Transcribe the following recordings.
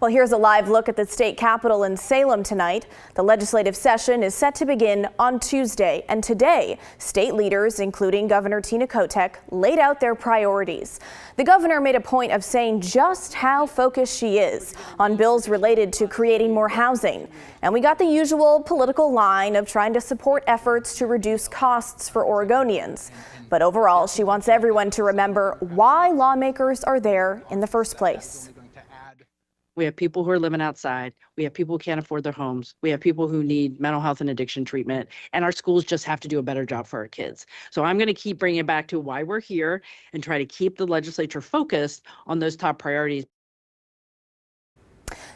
Well, here's a live look at the state capitol in Salem tonight. The legislative session is set to begin on Tuesday, and today, state leaders, including Governor Tina Kotek, laid out their priorities. The governor made a point of saying just how focused she is on bills related to creating more housing. And we got the usual political line of trying to support efforts to reduce costs for Oregonians. But overall, she wants everyone to remember why lawmakers are there in the first place. We have people who are living outside. We have people who can't afford their homes. We have people who need mental health and addiction treatment. And our schools just have to do a better job for our kids. So I'm going to keep bringing it back to why we're here and try to keep the legislature focused on those top priorities.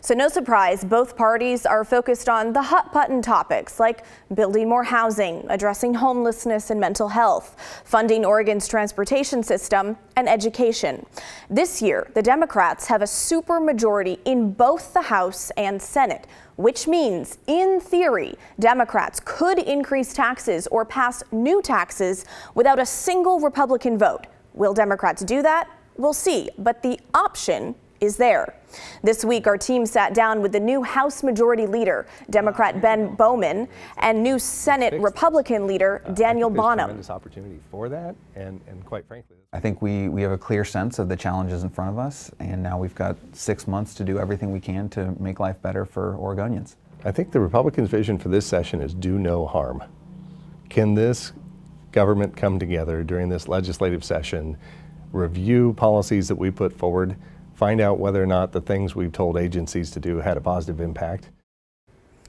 So no surprise, both parties are focused on the hot button topics like building more housing, addressing homelessness and mental health, funding Oregon's transportation system, and education. This year, the Democrats have a supermajority in both the House and Senate, which means, in theory, Democrats could increase taxes or pass new taxes without a single Republican vote. Will Democrats do that? We'll see, but the option is there. This week, our team sat down with the new House Majority Leader, Democrat Ben Bowman, and new Senate Republican Leader Daniel Bonham. Tremendous opportunity for that, and quite frankly, I think we have a clear sense of the challenges in front of us, and now we've got 6 months to do everything we can to make life better for Oregonians. I think the Republicans' vision for this session is do no harm. Can this government come together during this legislative session, review policies that we put forward, find out whether or not the things we've told agencies to do had a positive impact?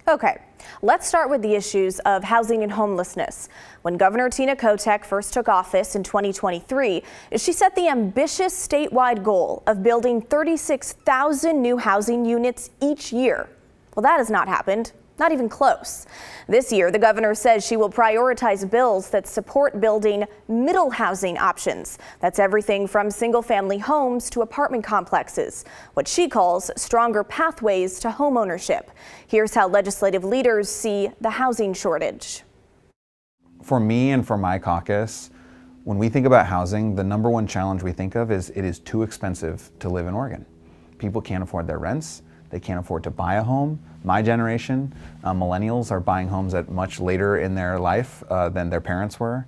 Okay, let's start with the issues of housing and homelessness. When Governor Tina Kotek first took office in 2023, she set the ambitious statewide goal of building 36,000 new housing units each year. Well, that has not happened. Not even close. This year, the governor says she will prioritize bills that support building middle housing options. That's everything from single-family homes to apartment complexes, what she calls stronger pathways to homeownership. Here's how legislative leaders see the housing shortage. For me and for my caucus, when we think about housing, the number one challenge we think of is it is too expensive to live in Oregon. People can't afford their rents. They can't afford to buy a home. My generation, millennials, are buying homes at much later in their life than their parents were.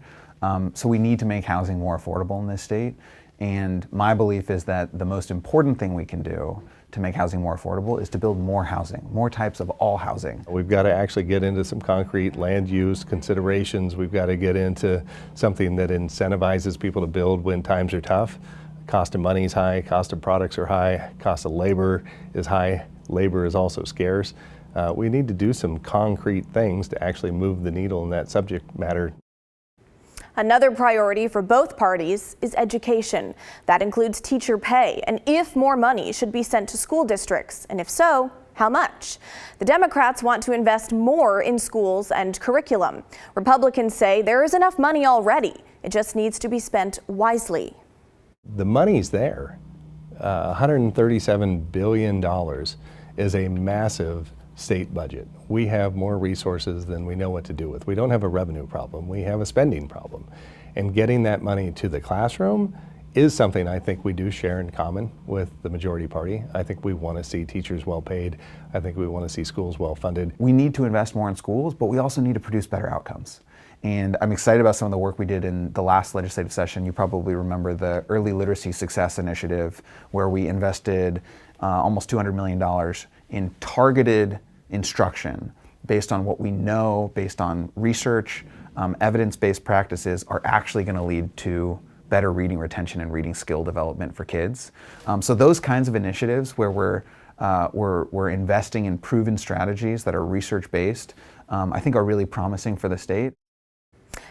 So we need to make housing more affordable in this state. And my belief is that the most important thing we can do to make housing more affordable is to build more housing, more types of all housing. We've got to actually get into some concrete land use considerations. We've got to get into something that incentivizes people to build when times are tough. Cost of money is high, cost of products are high, cost of labor is high, labor is also scarce. We need to do some concrete things to actually move the needle in that subject matter. Another priority for both parties is education. That includes teacher pay, and if more money should be sent to school districts, and if so, how much? The Democrats want to invest more in schools and curriculum. Republicans say there is enough money already. It just needs to be spent wisely. The money's there. $137 billion is a massive state budget. We have more resources than we know what to do with. We don't have a revenue problem, we have a spending problem. And getting that money to the classroom is something I think we do share in common with the majority party. I think we want to see teachers well paid. I think we want to see schools well funded. We need to invest more in schools, but we also need to produce better outcomes. And I'm excited about some of the work we did in the last legislative session. You probably remember the Early Literacy Success Initiative, where we invested almost $200 million in targeted instruction based on what we know, based on research, evidence-based practices are actually going to lead to better reading retention and reading skill development for kids. So those kinds of initiatives where we're investing in proven strategies that are research-based, I think are really promising for the state.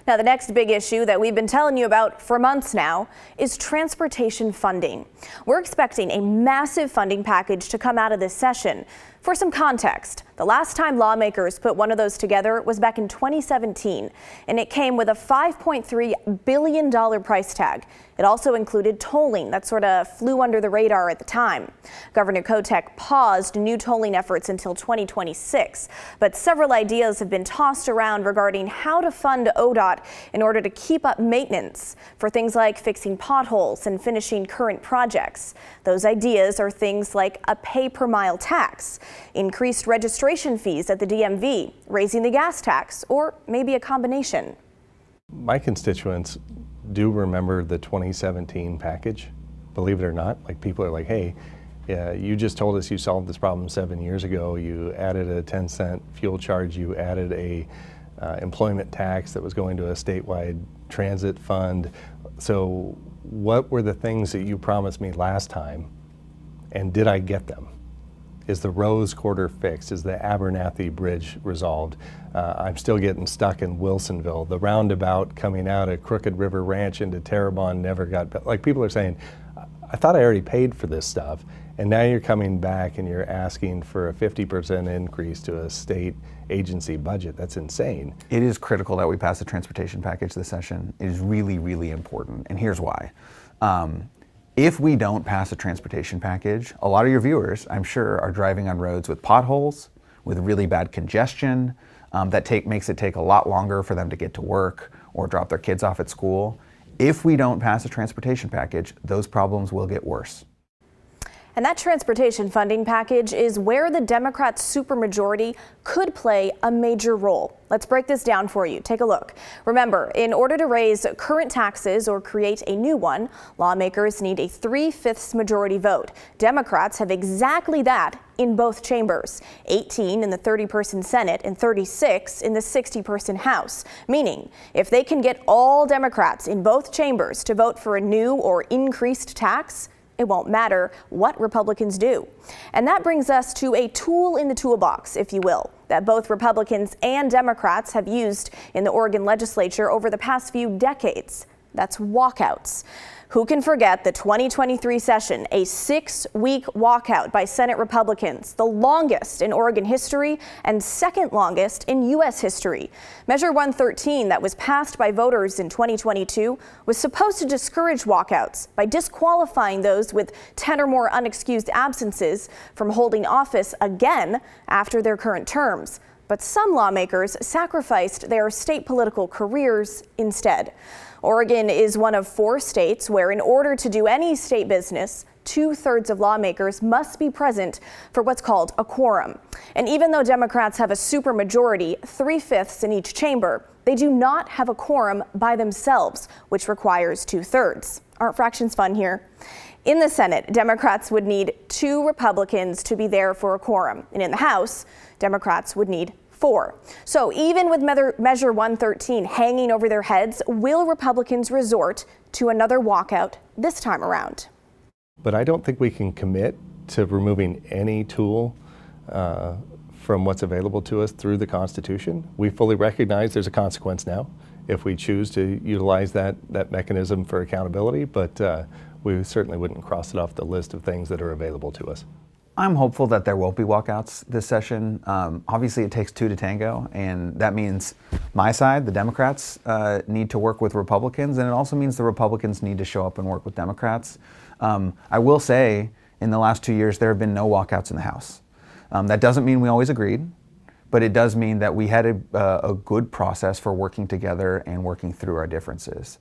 Now, the next big issue that we've been telling you about for months now is transportation funding. We're expecting a massive funding package to come out of this session. For some context, the last time lawmakers put one of those together was back in 2017, and it came with a $5.3 billion price tag. It also included tolling that sort of flew under the radar at the time. Governor Kotek paused new tolling efforts until 2026, but several ideas have been tossed around regarding how to fund ODOT in order to keep up maintenance for things like fixing potholes and finishing current projects. Those ideas are things like a pay-per-mile tax, increased registration fees at the DMV, raising the gas tax, or maybe a combination. My constituents do remember the 2017 package, believe it or not. Like, people are like, hey, yeah, you just told us you solved this problem 7 years ago. You added a 10-cent fuel charge. You added a employment tax that was going to a statewide transit fund. So what were the things that you promised me last time, and did I get them? Is the Rose Quarter fixed? Is the Abernathy Bridge resolved? I'm still getting stuck in Wilsonville. The roundabout coming out of Crooked River Ranch into Terrebonne never got built. Like, people are saying, I thought I already paid for this stuff, and now you're coming back and you're asking for a 50% increase to a state agency budget. That's insane. It is critical that we pass a transportation package this session. It is really, really important, and here's why. If we don't pass a transportation package, a lot of your viewers, I'm sure, are driving on roads with potholes, with really bad congestion, that makes it take a lot longer for them to get to work or drop their kids off at school. If we don't pass a transportation package, those problems will get worse. And that transportation funding package is where the Democrats' supermajority could play a major role. Let's break this down for you. Take a look. Remember, in order to raise current taxes or create a new one, lawmakers need a 3/5 majority vote. Democrats have exactly that in both chambers, 18 in the 30-person Senate and 36 in the 60-person House, meaning if they can get all Democrats in both chambers to vote for a new or increased tax, it won't matter what Republicans do. And that brings us to a tool in the toolbox, if you will, that both Republicans and Democrats have used in the Oregon Legislature over the past few decades. That's walkouts. Who can forget the 2023 session, a 6-week walkout by Senate Republicans, the longest in Oregon history and second longest in U.S. history. Measure 113 that was passed by voters in 2022 was supposed to discourage walkouts by disqualifying those with 10 or more unexcused absences from holding office again after their current terms. But some lawmakers sacrificed their state political careers instead. Oregon is one of 4 states where, in order to do any state business, 2/3 of lawmakers must be present for what's called a quorum. And even though Democrats have a supermajority, 3/5 in each chamber, they do not have a quorum by themselves, which requires 2/3. Aren't fractions fun here? In the Senate, Democrats would need 2 Republicans to be there for a quorum. And in the House, Democrats would need 4. So even with Measure 113 hanging over their heads, will Republicans resort to another walkout this time around? But I don't think we can commit to removing any tool from what's available to us through the Constitution. We fully recognize there's a consequence now if we choose to utilize that mechanism for accountability, but we certainly wouldn't cross it off the list of things that are available to us. I'm hopeful that there won't be walkouts this session. Obviously, it takes 2 to tango, and that means my side, the Democrats, need to work with Republicans, and it also means the Republicans need to show up and work with Democrats. I will say, in the last 2 years, there have been no walkouts in the House. That doesn't mean we always agreed, but it does mean that we had a good process for working together and working through our differences.